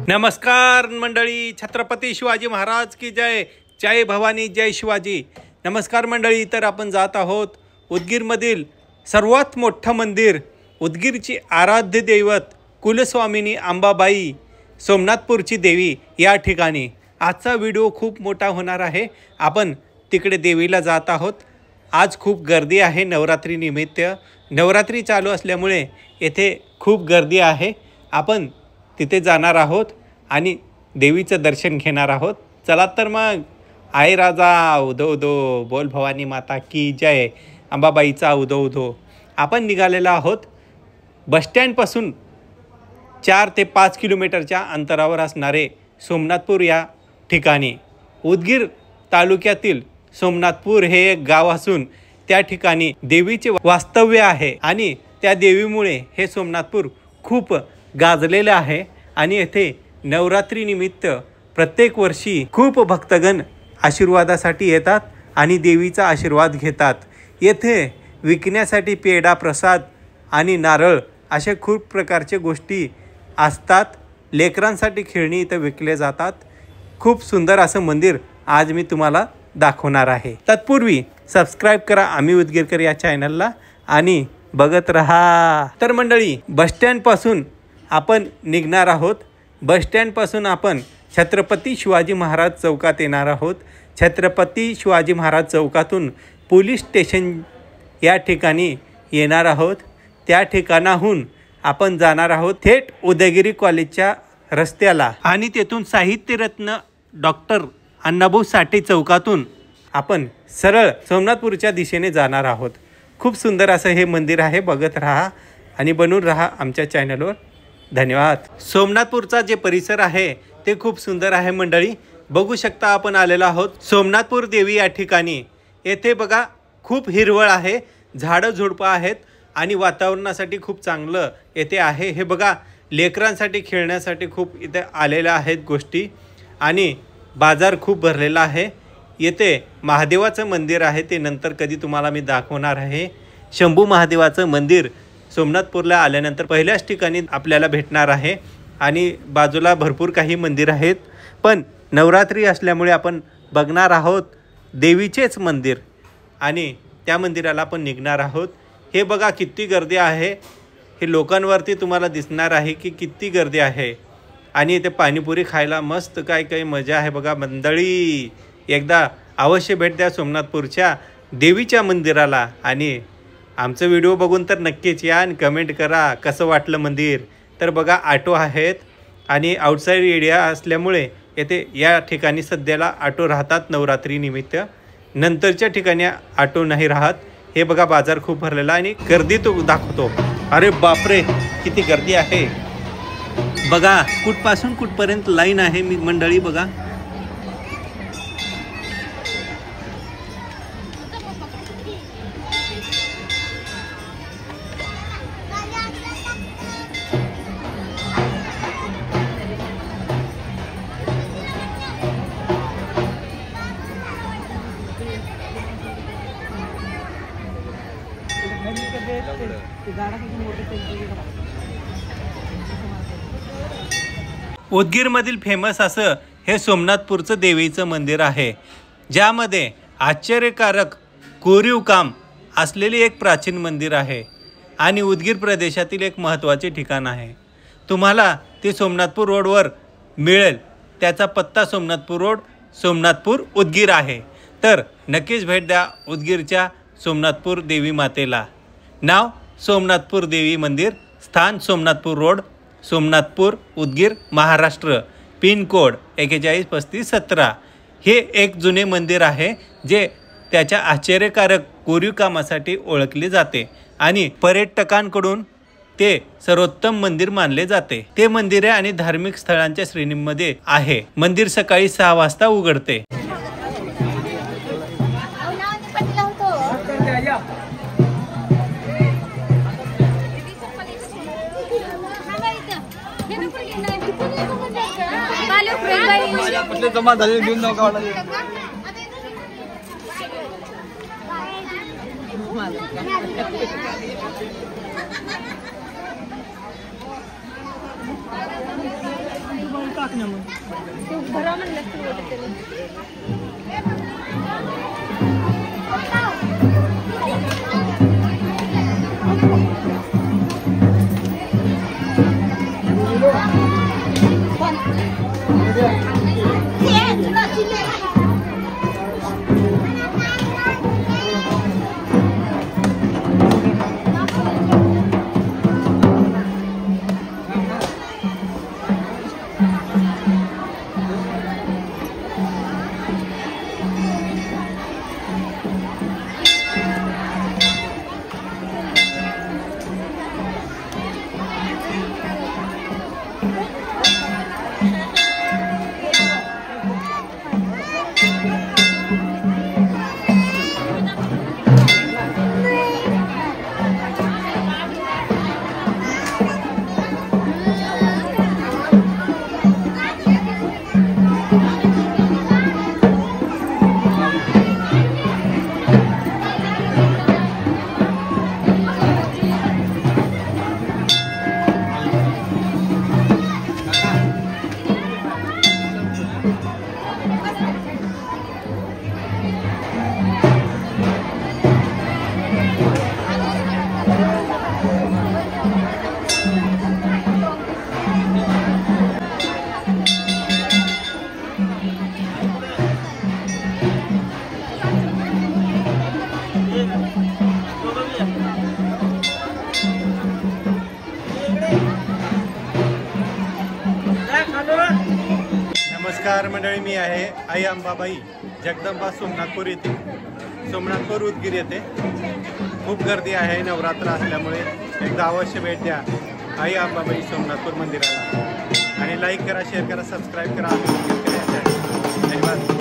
नमस्कार मंडळी, छत्रपती शिवाजी महाराज की जय. जय भवानी, जय शिवाजी. नमस्कार मंडळी, तर आपण जात आहोत उदगीरमधील सर्वात मोठं मंदिर, उदगीरची आराध्य दैवत कुलस्वामिनी अंबाबाई सोमनाथपूरची देवी या ठिकाणी. आजचा व्हिडिओ खूप मोठा होणार आहे. आपण तिकडे देवीला जात आहोत. आज खूप गर्दी आहे. नवरात्री निमित्त नवरात्री चालू असल्यामुळे येथे खूप गर्दी आहे. आपण तिथे जाणार आहोत आणि देवीचं दर्शन घेणार आहोत. चला तर मग. आई राजा उदो उदो, बोल भवानी माता की जय, अंबाबाईचा उदो उदो. आपण निघालेलो आहोत बसस्टँडपासून 4 ते 5 किलोमीटरच्या अंतरावर असणारे सोमनाथपूर या ठिकाणी. उदगीर तालुक्यातील सोमनाथपूर हे एक गाव असून त्या ठिकाणी देवीचे वास्तव्य आहे आणि त्या देवीमुळे हे सोमनाथपूर खूप गाजलेले आहे. आणि येथे नवरात्रीनिमित्त प्रत्येक वर्षी खूप भक्तगण आशीर्वादासाठी येतात आणि देवीचा आशीर्वाद घेतात. येथे विकण्यासाठी पेढा, प्रसाद आणि नारळ अशा खूप प्रकारचे गोष्टी असतात. लेकरांसाठी खेळणी इथं विकले जातात. खूप सुंदर असं मंदिर आज मी तुम्हाला दाखवणार आहे. तत्पूर्वी सबस्क्राईब करा आम्ही उदगीरकर या चॅनलला आणि बघत रहा. तर मंडळी, बसस्टँडपासून आपण निघणार आहोत. बसस्टँडपासून आपण छत्रपती शिवाजी महाराज चौकात येणार आहोत. छत्रपती शिवाजी महाराज चौकातून पोलीस स्टेशन या ठिकाणी येणार आहोत. त्या ठिकाणाहून आपण जाणार आहोत थेट उदयगिरी कॉलेजच्या रस्त्याला आणि तेथून साहित्यरत्न डॉक्टर अण्णाभाऊ साठे चौकातून आपण सरळ सोमनाथपूरच्या दिशेने जाणार आहोत. खूप सुंदर असं हे मंदिर आहे. बघत राहा आणि बनून राहा आमच्या चॅनलवर. धन्यवाद. सोमनाथपूरचा जे परिसर आहे ते खूप सुंदर आहे मंडळी. बघू शकता आपण आलेलो आहोत सोमनाथपूर देवी या ठिकाणी. येथे बघा खूप हिरवळ आहे, झाडं झुडपं आहेत आणि वातावरणासाठी खूप चांगलं येथे आहे. हे बघा लेकरांसाठी खेळण्यासाठी खूप इथे आलेल्या आहेत गोष्टी आणि बाजार खूप भरलेला आहे. येथे महादेवाचं मंदिर आहे, ते नंतर कधी तुम्हाला मी दाखवणार आहे. शंभू महादेवाचं मंदिर सोमनाथपूरला आल्यानंतर पहिल्याच ठिकाणी आपल्याला भेटणार आहे. आणि बाजूला भरपूर काही मंदिर आहेत, पण नवरात्री असल्यामुळे आपण बघणार आहोत देवीचेच मंदिर आणि त्या मंदिराला आपण निघणार आहोत. हे बघा किती गर्दी आहे. हे लोकांवरती तुम्हाला दिसणार आहे की किती गर्दी आहे. आणि इथे पाणीपुरी खायला मस्त काय मजा आहे. बघा मंडळी, एकदा अवश्य भेट द्या सोमनाथपूरच्या देवीच्या मंदिराला आणि आमचं व्हिडिओ बघून तर नक्कीच या आणि कमेंट करा कसं वाटलं मंदिर. तर बघा ऑटो आहेत आणि आउटसाईड एरिया असल्यामुळे येथे या ठिकाणी सध्याला ऑटो राहतात नवरात्रीनिमित्त. नंतरच्या ठिकाणी ऑटो नाही राहत. हे बघा बाजार खूप भरलेला आणि गर्दी तो दाखवतो. अरे बापरे, किती गर्दी आहे. बघा कुठपासून कुठपर्यंत लाईन आहे मी मंडळी. बघा उदगीरमधील फेमस असं हे सोमनाथपूरचं देवीचं मंदिर आहे, ज्यामध्ये आश्चर्यकारक कोरीव काम असलेले एक प्राचीन मंदिर आहे आणि उदगीर प्रदेशातील एक महत्त्वाचे ठिकाण आहे. तुम्हाला ते सोमनाथपूर रोडवर मिळेल. त्याचा पत्ता सोमनाथपूर रोड, सोमनाथपूर, उदगीर आहे. तर नक्कीच भेट द्या उदगीरच्या सोमनाथपूर देवी मातेला. नाव सोमनाथपूर देवी मंदिर, स्थान Somnathpur road, Somnathpur, Udgir, Maharashtra. Pin code 413517. हे एक जुने मंदिर आहे जे त्याच्या आश्चर्यकारक कोरीव कामासाठी ओळखले जाते आणि पर्यटकांकडून ते सर्वोत्तम मंदिर मानले जाते. ते मंदिरे आणि धार्मिक स्थळांच्या श्रेणीमध्ये आहे. मंदिर सकाळी 6 वाजता उघडते. जमा झालेले घेऊन जाऊ का. टाक ना मग तू भरा म्हणलं तू वाटतं नमस्कार मंडळी, मी आहे आई अंबाबाई जगदंबा सोमनाथपूर येथे, सोमनाथपूर उदगीर येथे. खूप गर्दी आहे नवरात्र असल्यामुळे एकदा अवश्य भेट द्या आई अंबाबाई सोमनाथपूर मंदिराला. आणि लाईक करा, शेअर करा, सबस्क्राईब करा. धन्यवाद.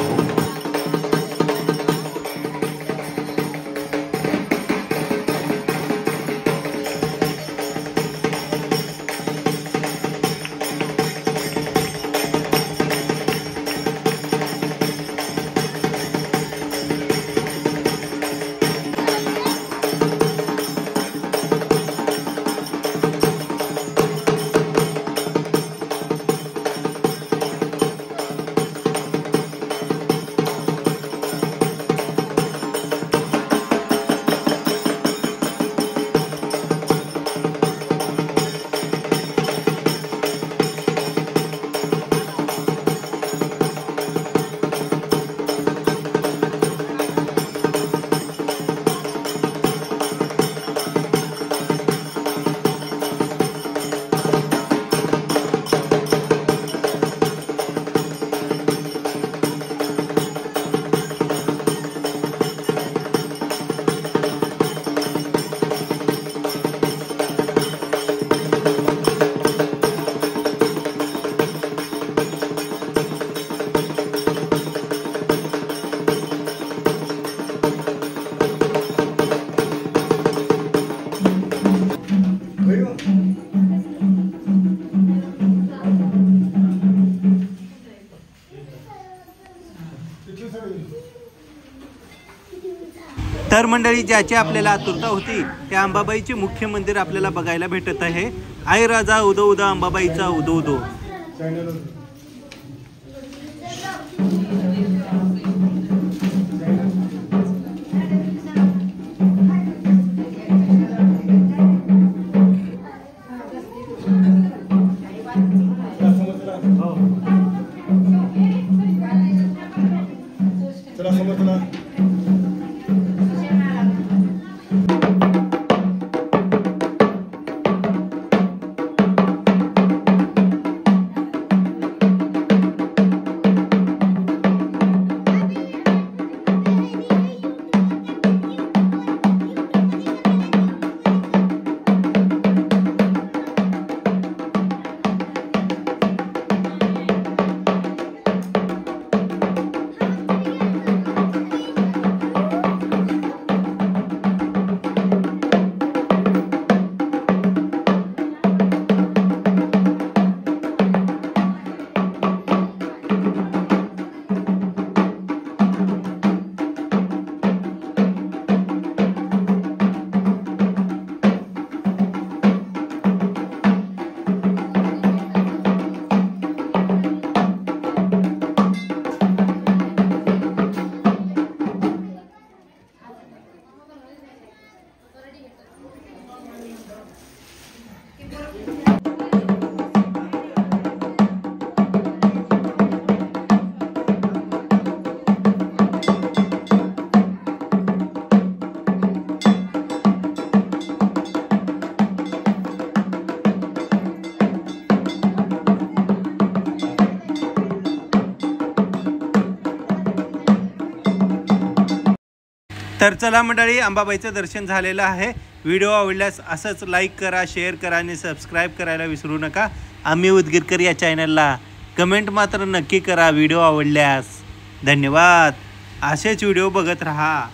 तर मंडळी, ज्याची आपल्याला आतुरता होती त्या अंबाबाईचे मुख्य मंदिर आपल्याला बघायला भेटत आहे. आई राजा उदो उदो अंबाबाईचा उदो उदो. तर चला मंडळी, अंबाबाईचं दर्शन झालेलं आहे. व्हिडिओ आवडल्यास असंच लाईक करा, शेअर करा आणि सबस्क्राईब करायला विसरू नका. आम्ही उदगीरकर या चॅनलला कमेंट मात्र नक्की करा व्हिडिओ आवडल्यास. धन्यवाद. असेच व्हिडिओ बघत राहा.